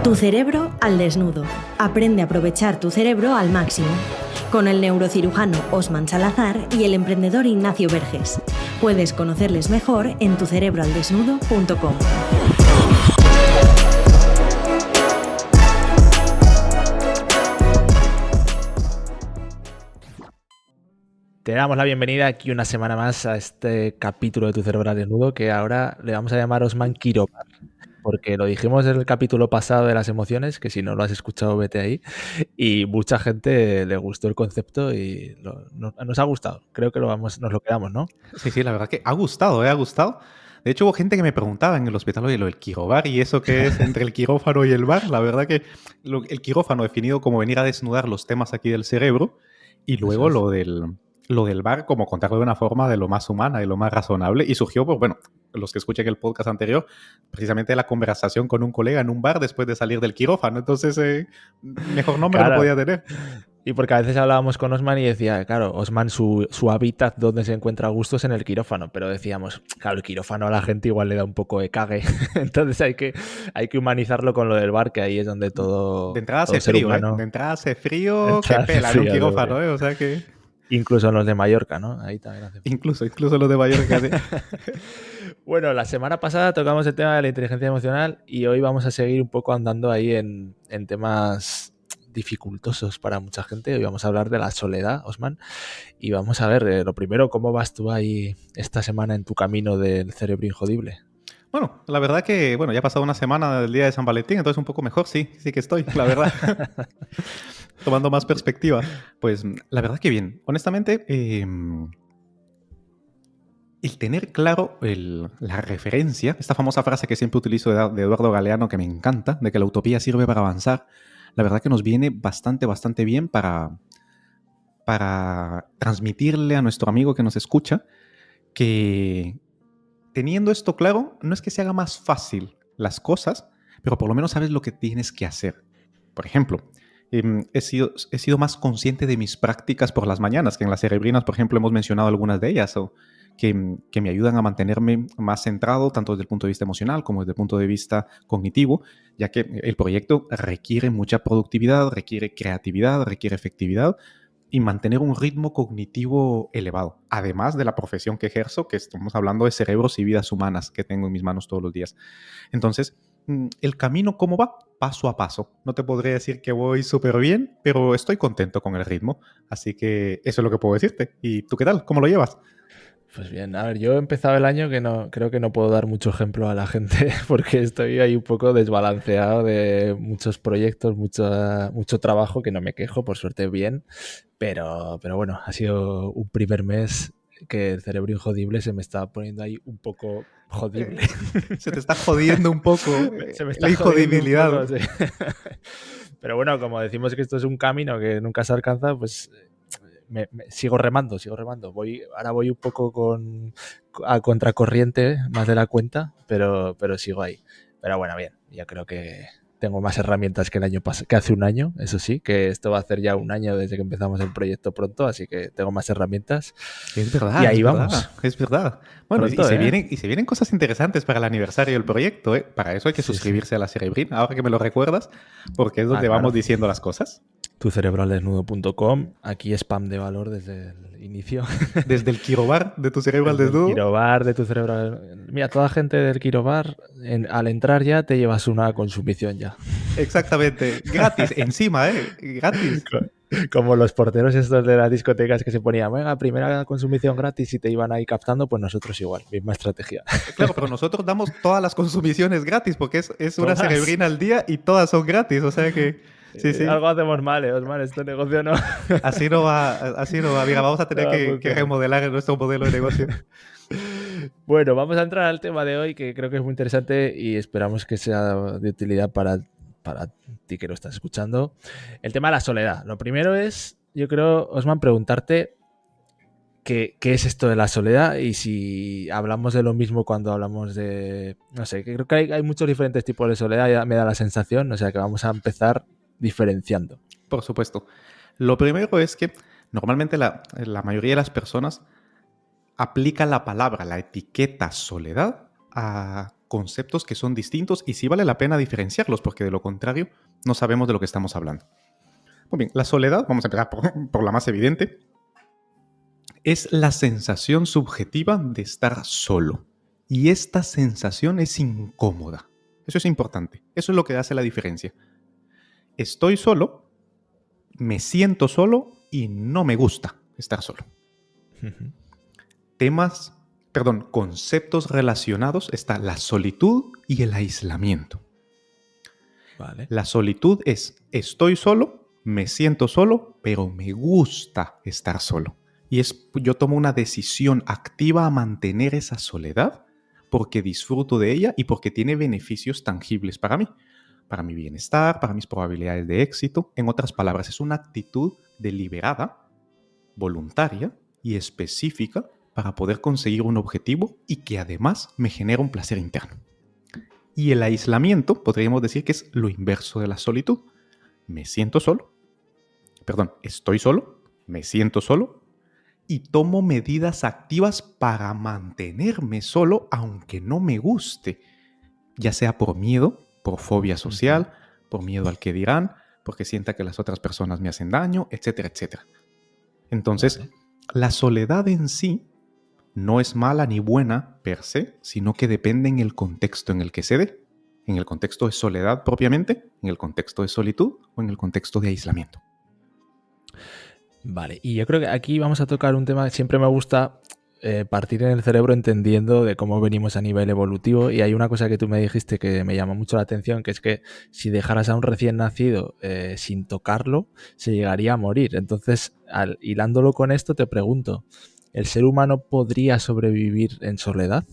Tu cerebro al desnudo. Aprende a aprovechar tu cerebro al máximo. Con el neurocirujano Osman Salazar y el emprendedor Ignacio Verges. Puedes conocerles mejor en tucerebroaldesnudo.com. Te damos la bienvenida aquí una semana más a este capítulo de Tu Cerebro al Desnudo, que ahora le vamos a llamar Osman Quirobar, porque lo dijimos en el capítulo pasado de las emociones, que si no lo has escuchado vete ahí, y mucha gente le gustó el concepto y nos ha gustado. Creo que nos lo quedamos, ¿no? Sí, la verdad que ha gustado. De hecho, hubo gente que me preguntaba en el hospital, oye, lo del quirobar y eso que es entre el quirófano y el bar. La verdad que el quirófano definido como venir a desnudar los temas aquí del cerebro y luego lo del bar como contarlo de una forma de lo más humana, de lo más razonable. Y surgió, pues bueno, los que escuchen el podcast anterior, precisamente la conversación con un colega en un bar después de salir del quirófano. Entonces, mejor nombre Claro. no podía tener. Y porque a veces hablábamos con Osman y decía, claro, Osman su hábitat donde se encuentra a gusto es en el quirófano, pero decíamos, claro, el quirófano a la gente igual le da un poco de cague, entonces hay que humanizarlo con lo del bar, que ahí es donde todo De entrada todo hace ser frío, humano, De entrada hace frío que entrada hace pela en un frío, quirófano, O sea que... incluso en los de Mallorca, ¿no? Ahí también hace frío. Incluso los de Mallorca, sí. Bueno, la semana pasada tocamos el tema de la inteligencia emocional y hoy vamos a seguir un poco andando ahí en temas dificultosos para mucha gente. Hoy vamos a hablar de la soledad, Osman, y vamos a ver, lo primero, ¿cómo vas tú ahí esta semana en tu camino del cerebro injodible? Bueno, la verdad que, bueno, ya ha pasado una semana del día de San Valentín, entonces un poco mejor, sí que estoy, la verdad. Tomando más perspectiva. Pues la verdad que bien. Honestamente, el tener claro la referencia, esta famosa frase que siempre utilizo de Eduardo Galeano, que me encanta, de que la utopía sirve para avanzar, la verdad que nos viene bastante bien para transmitirle a nuestro amigo que nos escucha que teniendo esto claro, no es que se haga más fácil las cosas, pero por lo menos sabes lo que tienes que hacer. Por ejemplo, he sido más consciente de mis prácticas por las mañanas, que en las cerebrinas, por ejemplo, hemos mencionado algunas de ellas, o que me ayudan a mantenerme más centrado, tanto desde el punto de vista emocional como desde el punto de vista cognitivo, ya que el proyecto requiere mucha productividad, requiere creatividad, requiere efectividad, y mantener un ritmo cognitivo elevado, además de la profesión que ejerzo, que estamos hablando de cerebros y vidas humanas que tengo en mis manos todos los días. Entonces, el camino, ¿cómo va? Paso a paso. No te podría decir que voy súper bien, pero estoy contento con el ritmo, así que eso es lo que puedo decirte. ¿Y tú qué tal? ¿Cómo lo llevas? Pues bien, a ver, yo he empezado el año que creo que no puedo dar mucho ejemplo a la gente porque estoy ahí un poco desbalanceado de muchos proyectos, mucho trabajo, que no me quejo, por suerte bien, pero bueno, ha sido un primer mes que el cerebro injodible se me está poniendo ahí un poco jodible. Se te está jodiendo un poco se me está la injodibilidad. Poco, sí. Pero bueno, como decimos que esto es un camino que nunca se alcanza, pues... sigo remando. Ahora voy un poco a contracorriente más de la cuenta, pero sigo ahí. Pero bueno, bien, yo creo que tengo más herramientas que que hace un año, eso sí, que esto va a hacer ya un año desde que empezamos el proyecto pronto, así que tengo más herramientas. Es verdad. Y ahí vamos. Es verdad. Bueno, pronto, y se vienen cosas interesantes para el aniversario del proyecto, ¿eh? Para eso hay que suscribirse a la Cerebrina, ahora que me lo recuerdas, porque es donde vamos diciendo las cosas. Tucerebroaldesnudo.com, aquí spam de valor desde el inicio. Desde el Quirobar de Tu Cerebro al Desnudo. Quirobar de Tu Cerebro al... Mira, toda gente del Quirobar, al entrar ya te llevas una consumición ya. Exactamente, gratis, encima, gratis. Como los porteros estos de las discotecas que se ponían, venga, primera consumición gratis y te iban ahí captando, pues nosotros igual, misma estrategia. Claro, pero nosotros damos todas las consumiciones gratis porque es una cerebrina al día y todas son gratis, o sea que... Sí. Algo hacemos mal, Osman, este negocio no. Así no va. Mira, vamos a tener que remodelar nuestro modelo de negocio. Bueno, vamos a entrar al tema de hoy, que creo que es muy interesante y esperamos que sea de utilidad para ti que lo estás escuchando. El tema de la soledad. Lo primero es, yo creo, Osman, preguntarte qué es esto de la soledad y si hablamos de lo mismo cuando hablamos de... No sé, que creo que hay muchos diferentes tipos de soledad, ya me da la sensación, o sea que vamos a empezar diferenciando. Por supuesto. Lo primero es que normalmente la mayoría de las personas aplica la palabra, la etiqueta soledad a conceptos que son distintos y sí vale la pena diferenciarlos, porque de lo contrario no sabemos de lo que estamos hablando. Muy bien, la soledad, vamos a empezar por la más evidente, es la sensación subjetiva de estar solo. Y esta sensación es incómoda. Eso es importante. Eso es lo que hace la diferencia. Estoy solo, me siento solo y no me gusta estar solo. Conceptos relacionados está la solitud y el aislamiento. Vale. La solitud es estoy solo, me siento solo, pero me gusta estar solo. Y yo tomo una decisión activa a mantener esa soledad porque disfruto de ella y porque tiene beneficios tangibles para mí, para mi bienestar, para mis probabilidades de éxito. En otras palabras, es una actitud deliberada, voluntaria y específica para poder conseguir un objetivo y que además me genera un placer interno. Y el aislamiento, podríamos decir que es lo inverso de la solitud. Estoy solo, me siento solo y tomo medidas activas para mantenerme solo aunque no me guste, ya sea por miedo, por fobia social, por miedo al que dirán, porque sienta que las otras personas me hacen daño, etcétera, etcétera. Entonces, la soledad en sí no es mala ni buena per se, sino que depende en el contexto en el que se dé. En el contexto de soledad propiamente, en el contexto de solitud o en el contexto de aislamiento. Vale, y yo creo que aquí vamos a tocar un tema que siempre me gusta partir en el cerebro entendiendo de cómo venimos a nivel evolutivo, y hay una cosa que tú me dijiste que me llama mucho la atención, que es que si dejaras a un recién nacido sin tocarlo, se llegaría a morir. Entonces, hilándolo con esto, te pregunto, ¿el ser humano podría sobrevivir en soledad?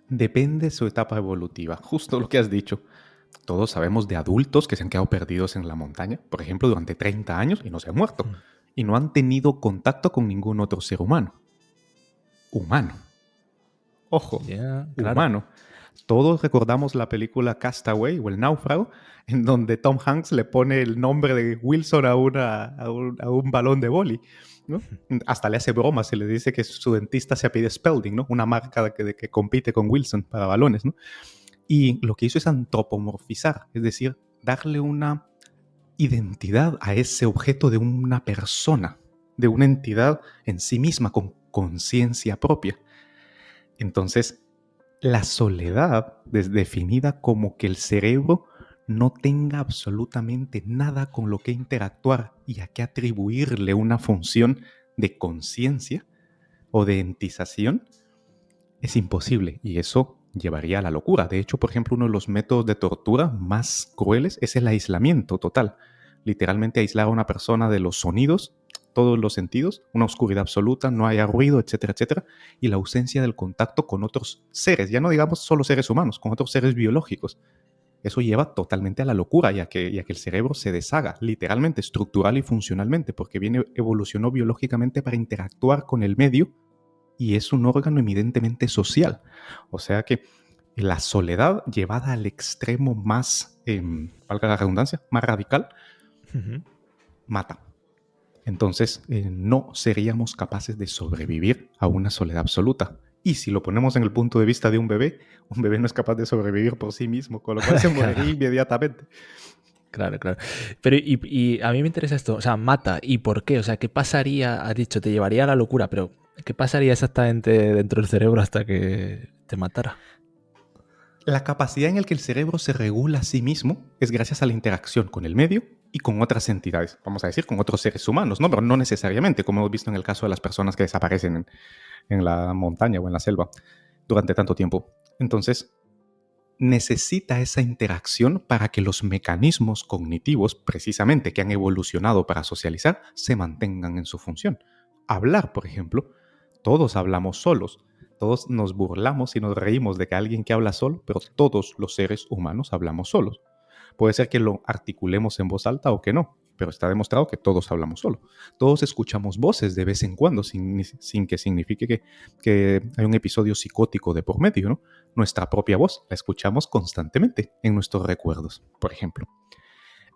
Depende de su etapa evolutiva, justo lo que has dicho. Todos sabemos de adultos que se han quedado perdidos en la montaña, por ejemplo, durante 30 años y no se han muerto. Y no han tenido contacto con ningún otro ser humano. Ojo, claro. Humano. Todos recordamos la película Castaway o El Náufrago, en donde Tom Hanks le pone el nombre de Wilson a un balón de vóley, ¿no? Hasta le hace broma, se le dice que su dentista se apellida Spalding, ¿no? Una marca que compite con Wilson para balones, ¿no? Y lo que hizo es antropomorfizar, es decir, darle una identidad a ese objeto de una persona, de una entidad en sí misma, con conciencia propia. Entonces, la soledad es definida como que el cerebro no tenga absolutamente nada con lo que interactuar y a qué atribuirle una función de conciencia o de entización, es imposible y eso llevaría a la locura. De hecho, por ejemplo, uno de los métodos de tortura más crueles es el aislamiento total. Literalmente aislar a una persona de los sonidos, todos los sentidos, una oscuridad absoluta, no haya ruido, etcétera, etcétera, y la ausencia del contacto con otros seres, ya no digamos solo seres humanos, con otros seres biológicos. Eso lleva totalmente a la locura, ya que el cerebro se deshaga, literalmente, estructural y funcionalmente, porque evolucionó biológicamente para interactuar con el medio y es un órgano evidentemente social. O sea que la soledad llevada al extremo más, valga la redundancia, más radical, mata. Entonces, no seríamos capaces de sobrevivir a una soledad absoluta. Y si lo ponemos en el punto de vista de un bebé no es capaz de sobrevivir por sí mismo, con lo cual se moriría inmediatamente. Claro. Pero y a mí me interesa esto, o sea, mata, ¿y por qué? O sea, ¿qué pasaría? Has dicho, te llevaría a la locura, pero ¿qué pasaría exactamente dentro del cerebro hasta que te matara? La capacidad en la que el cerebro se regula a sí mismo es gracias a la interacción con el medio y con otras entidades, vamos a decir, con otros seres humanos, ¿no? Pero no necesariamente, como hemos visto en el caso de las personas que desaparecen en la montaña o en la selva durante tanto tiempo. Entonces, necesita esa interacción para que los mecanismos cognitivos, precisamente, que han evolucionado para socializar, se mantengan en su función. Hablar, por ejemplo, todos hablamos solos. Todos nos burlamos y nos reímos de que alguien que habla solo, pero todos los seres humanos hablamos solos. Puede ser que lo articulemos en voz alta o que no, pero está demostrado que todos hablamos solo. Todos escuchamos voces de vez en cuando, sin que signifique que hay un episodio psicótico de por medio, ¿no? Nuestra propia voz la escuchamos constantemente en nuestros recuerdos, por ejemplo.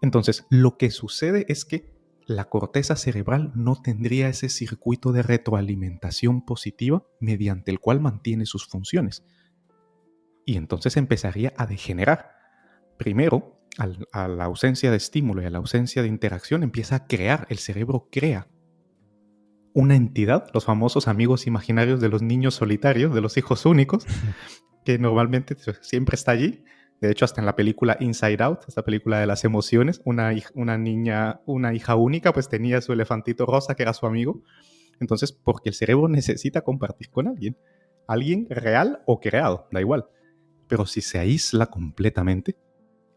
Entonces, lo que sucede es que la corteza cerebral no tendría ese circuito de retroalimentación positiva mediante el cual mantiene sus funciones. y entonces empezaría a degenerar. Primero, a la ausencia de estímulo y a la ausencia de interacción, empieza a crear, el cerebro crea una entidad, los famosos amigos imaginarios de los niños solitarios, de los hijos únicos, que normalmente siempre está allí. De hecho, hasta en la película Inside Out, esta película de las emociones, una hija única, pues tenía su elefantito rosa que era su amigo. Entonces, porque el cerebro necesita compartir con alguien real o creado, da igual. Pero si se aísla completamente,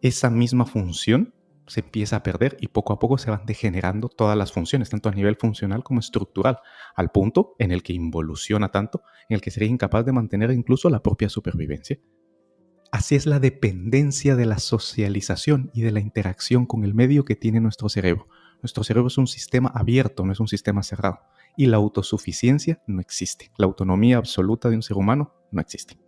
esa misma función se empieza a perder y poco a poco se van degenerando todas las funciones, tanto a nivel funcional como estructural, al punto en el que involuciona tanto, en el que sería incapaz de mantener incluso la propia supervivencia. Así es la dependencia de la socialización y de la interacción con el medio que tiene nuestro cerebro. Nuestro cerebro es un sistema abierto, no es un sistema cerrado. Y la autosuficiencia no existe. La autonomía absoluta de un ser humano no existe.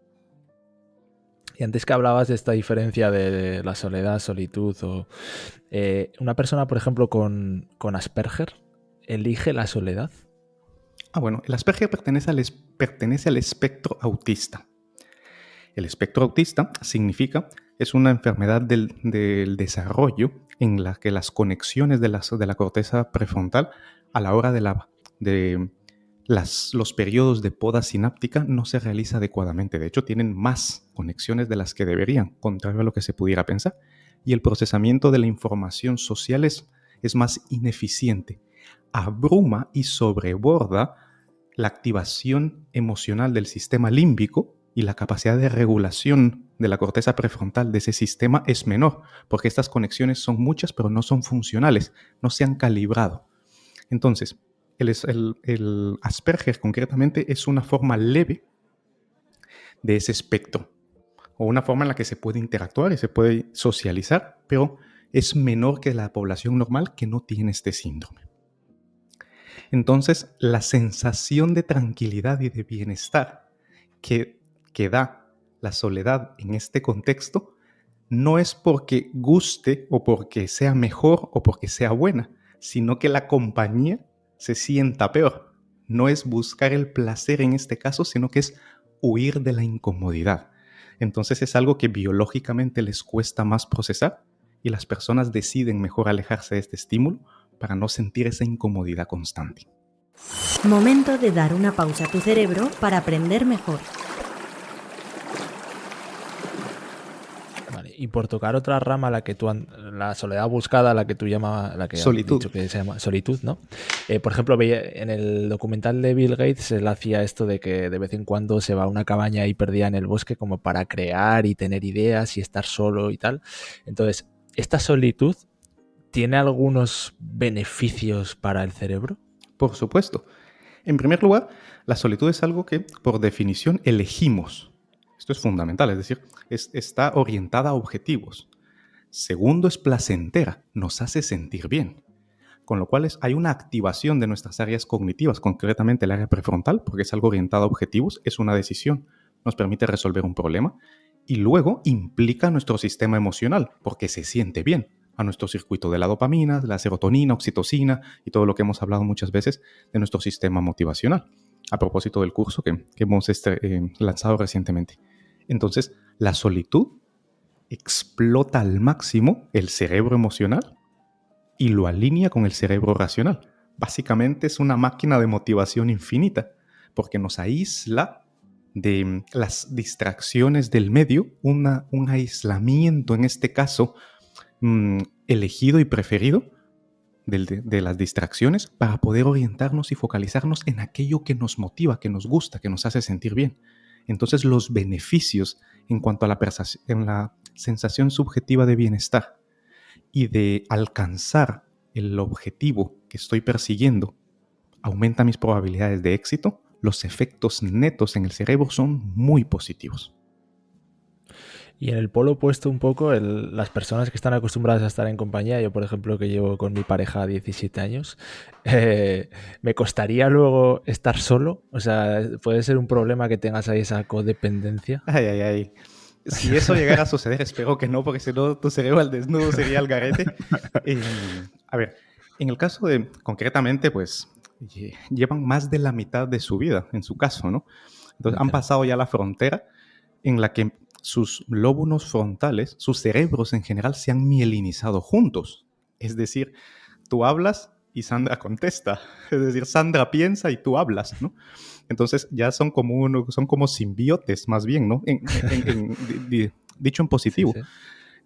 Y antes que hablabas de esta diferencia de la soledad, solitud, o una persona, por ejemplo, con Asperger, ¿elige la soledad? Bueno, el Asperger pertenece al espectro autista. El espectro autista es una enfermedad del desarrollo en la que las conexiones de la corteza prefrontal a la hora de los periodos de poda sináptica no se realiza adecuadamente. De hecho, tienen más conexiones de las que deberían, contrario a lo que se pudiera pensar. Y el procesamiento de la información social es más ineficiente. Abruma y sobreborda la activación emocional del sistema límbico y la capacidad de regulación de la corteza prefrontal de ese sistema es menor, porque estas conexiones son muchas, pero no son funcionales, no se han calibrado. Entonces, el Asperger concretamente es una forma leve de ese espectro, o una forma en la que se puede interactuar y se puede socializar, pero es menor que la población normal que no tiene este síndrome. Entonces, la sensación de tranquilidad y de bienestar que da la soledad en este contexto no es porque guste o porque sea mejor o porque sea buena, sino que la compañía se sienta peor. No es buscar el placer en este caso, sino que es huir de la incomodidad. Entonces es algo que biológicamente les cuesta más procesar y las personas deciden mejor alejarse de este estímulo para no sentir esa incomodidad constante. Momento de dar una pausa a tu cerebro para aprender mejor. Y por tocar otra rama, la soledad buscada, la que tú llamas, la que solitud. Has dicho que se llama solitud, ¿no? Por ejemplo, veía en el documental de Bill Gates, él hacía esto de que de vez en cuando se va a una cabaña y perdida en el bosque como para crear y tener ideas y estar solo y tal. Entonces, ¿esta solitud tiene algunos beneficios para el cerebro? Por supuesto. En primer lugar, la solitud es algo que, por definición, elegimos. Esto es fundamental, es decir, está orientada a objetivos. Segundo, es placentera, nos hace sentir bien. Con lo cual hay una activación de nuestras áreas cognitivas, concretamente el área prefrontal, porque es algo orientado a objetivos, es una decisión, nos permite resolver un problema. Y luego implica nuestro sistema emocional, porque se siente bien, a nuestro circuito de la dopamina, de la serotonina, oxitocina y todo lo que hemos hablado muchas veces de nuestro sistema motivacional, a propósito del curso que hemos lanzado recientemente. Entonces, la solitud explota al máximo el cerebro emocional y lo alinea con el cerebro racional. Básicamente es una máquina de motivación infinita, porque nos aísla de las distracciones del medio, un aislamiento en este caso elegido y preferido de las distracciones para poder orientarnos y focalizarnos en aquello que nos motiva, que nos gusta, que nos hace sentir bien. Entonces los beneficios en cuanto a la sensación subjetiva de bienestar y de alcanzar el objetivo que estoy persiguiendo aumenta mis probabilidades de éxito, los efectos netos en el cerebro son muy positivos. Y en el polo opuesto un poco, las personas que están acostumbradas a estar en compañía, yo por ejemplo que llevo con mi pareja 17 años, me costaría luego estar solo, o sea, puede ser un problema que tengas ahí esa codependencia. Ay. Si eso llegara a suceder, espero que no, porque si no tu cerebro al desnudo sería el garete. A ver, en el caso de, concretamente, pues llevan más de la mitad de su vida, en su caso, ¿no? Entonces han pasado ya la frontera en la que sus lóbulos frontales, sus cerebros en general se han mielinizado juntos. Es decir, tú hablas y Sandra contesta. Es decir, Sandra piensa y tú hablas, ¿no? Entonces ya son como simbiotes más bien, ¿no? Dicho en positivo. Sí, sí.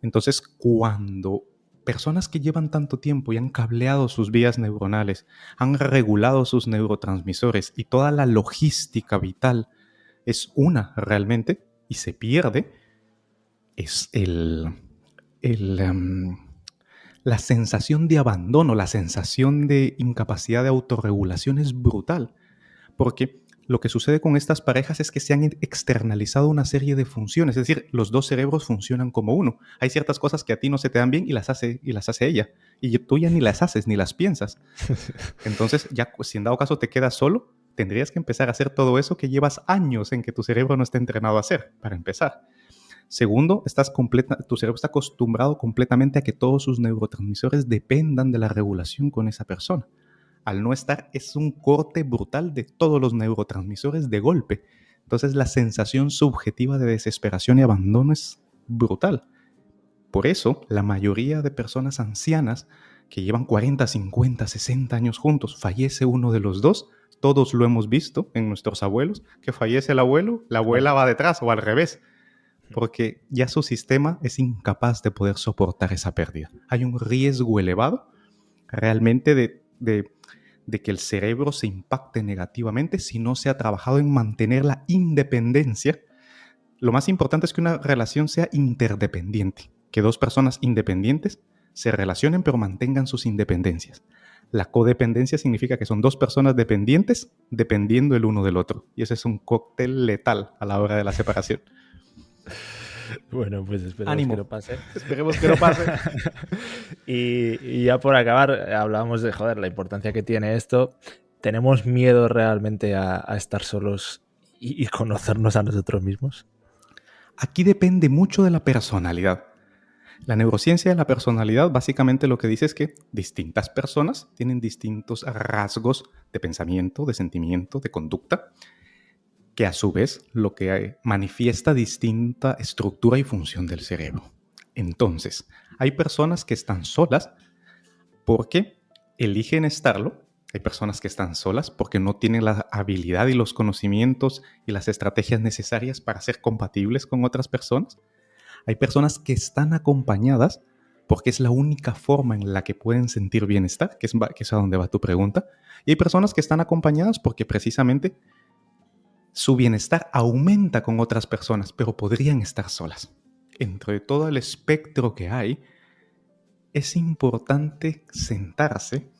Entonces, cuando personas que llevan tanto tiempo y han cableado sus vías neuronales, han regulado sus neurotransmisores y toda la logística vital es una realmente y se pierde, es la sensación de abandono, la sensación de incapacidad de autorregulación es brutal, porque lo que sucede con estas parejas es que se han externalizado una serie de funciones, es decir, los dos cerebros funcionan como uno. Hay ciertas cosas que a ti no se te dan bien y las hace ella, y tú ya ni las haces ni las piensas. Entonces, ya si en dado caso te quedas solo, tendrías que empezar a hacer todo eso que llevas años en que tu cerebro no está entrenado a hacer, para empezar. Segundo, tu cerebro está acostumbrado completamente a que todos sus neurotransmisores dependan de la regulación con esa persona. Al no estar, es un corte brutal de todos los neurotransmisores de golpe. Entonces la sensación subjetiva de desesperación y abandono es brutal. Por eso, la mayoría de personas ancianas que llevan 40, 50, 60 años juntos, fallece uno de los dos. Todos lo hemos visto en nuestros abuelos, que fallece el abuelo, la abuela va detrás o al revés, porque ya su sistema es incapaz de poder soportar esa pérdida. Hay un riesgo elevado realmente de que el cerebro se impacte negativamente si no se ha trabajado en mantener la independencia. Lo más importante es que una relación sea interdependiente, que dos personas independientes se relacionen pero mantengan sus independencias. La codependencia significa que son dos personas dependientes dependiendo el uno del otro, y ese es un cóctel letal a la hora de la separación. Bueno, pues esperemos Ánimo. que no pase. Esperemos que no pase. y ya por acabar, hablábamos de, la importancia que tiene esto. ¿Tenemos miedo realmente a estar solos y conocernos a nosotros mismos? Aquí depende mucho de la personalidad. La neurociencia de la personalidad básicamente lo que dice es que distintas personas tienen distintos rasgos de pensamiento, de sentimiento, de conducta, que a su vez lo que manifiesta distinta estructura y función del cerebro. Entonces, hay personas que están solas porque eligen estarlo. Hay personas que están solas porque no tienen la habilidad y los conocimientos y las estrategias necesarias para ser compatibles con otras personas. Hay personas que están acompañadas porque es la única forma en la que pueden sentir bienestar, que es a donde va tu pregunta. Y hay personas que están acompañadas porque precisamente su bienestar aumenta con otras personas, pero podrían estar solas. Entre todo el espectro que hay, es importante sentarse,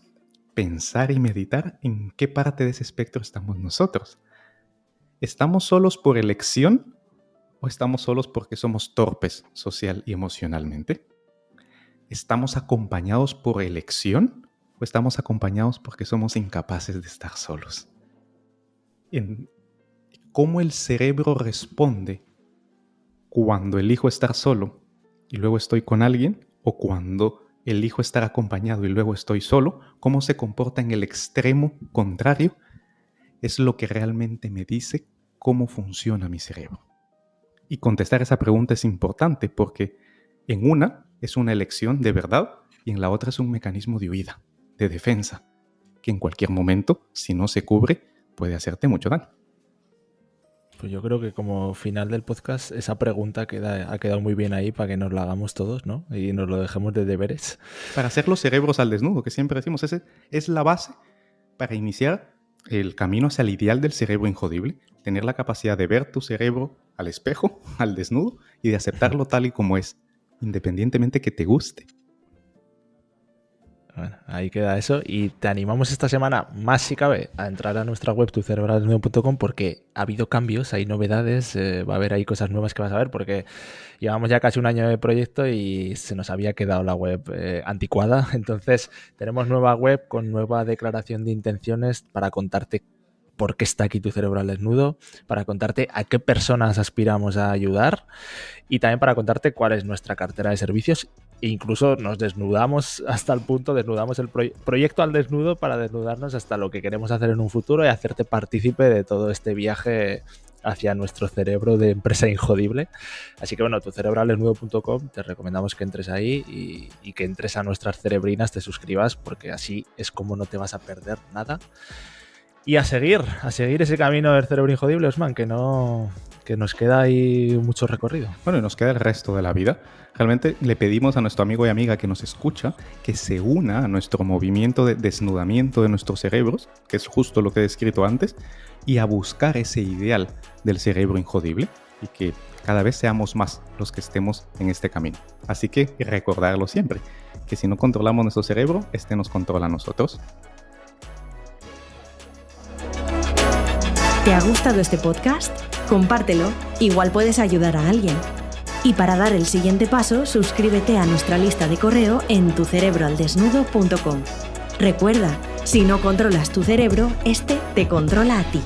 pensar y meditar en qué parte de ese espectro estamos nosotros. ¿Estamos solos por elección o estamos solos porque somos torpes social y emocionalmente? ¿Estamos acompañados por elección o estamos acompañados porque somos incapaces de estar solos? ¿Cómo el cerebro responde cuando elijo estar solo y luego estoy con alguien, o cuando elijo estar acompañado y luego estoy solo? ¿Cómo se comporta en el extremo contrario? Es lo que realmente me dice cómo funciona mi cerebro. Y contestar esa pregunta es importante porque en una es una elección de verdad y en la otra es un mecanismo de huida, de defensa, que en cualquier momento, si no se cubre, puede hacerte mucho daño. Pues yo creo que como final del podcast esa pregunta ha quedado muy bien ahí para que nos la hagamos todos, ¿no? Y nos lo dejemos de deberes. Para hacer los cerebros al desnudo, que siempre decimos, ese es la base para iniciar el camino hacia el ideal del cerebro injodible. Tener la capacidad de ver tu cerebro al espejo, al desnudo, y de aceptarlo tal y como es, independientemente que te guste. Bueno, ahí queda eso, y te animamos esta semana, más si cabe, a entrar a nuestra web tucerebroaldesnudo.com, porque ha habido cambios, hay novedades, va a haber ahí cosas nuevas que vas a ver, porque llevamos ya casi un año de proyecto y se nos había quedado la web anticuada. Entonces tenemos nueva web con nueva declaración de intenciones para contarte por qué está aquí Tu Cerebro al Desnudo, para contarte a qué personas aspiramos a ayudar y también para contarte cuál es nuestra cartera de servicios. E incluso nos desnudamos hasta el punto, desnudamos el proyecto al desnudo para desnudarnos hasta lo que queremos hacer en un futuro y hacerte partícipe de todo este viaje hacia nuestro cerebro de empresa injodible. Así que bueno, tucerebraldesnudo.com, te recomendamos que entres ahí y que entres a nuestras cerebrinas, te suscribas, porque así es como no te vas a perder nada. Y a seguir ese camino del cerebro injodible, Osman, que nos queda ahí mucho recorrido. Bueno, y nos queda el resto de la vida. Realmente le pedimos a nuestro amigo y amiga que nos escucha que se una a nuestro movimiento de desnudamiento de nuestros cerebros, que es justo lo que he descrito antes, y a buscar ese ideal del cerebro injodible y que cada vez seamos más los que estemos en este camino. Así que recordarlo siempre, que si no controlamos nuestro cerebro, este nos controla a nosotros. ¿Te ha gustado este podcast? Compártelo, igual puedes ayudar a alguien. Y para dar el siguiente paso, suscríbete a nuestra lista de correo en tucerebroaldesnudo.com. Recuerda, si no controlas tu cerebro, este te controla a ti.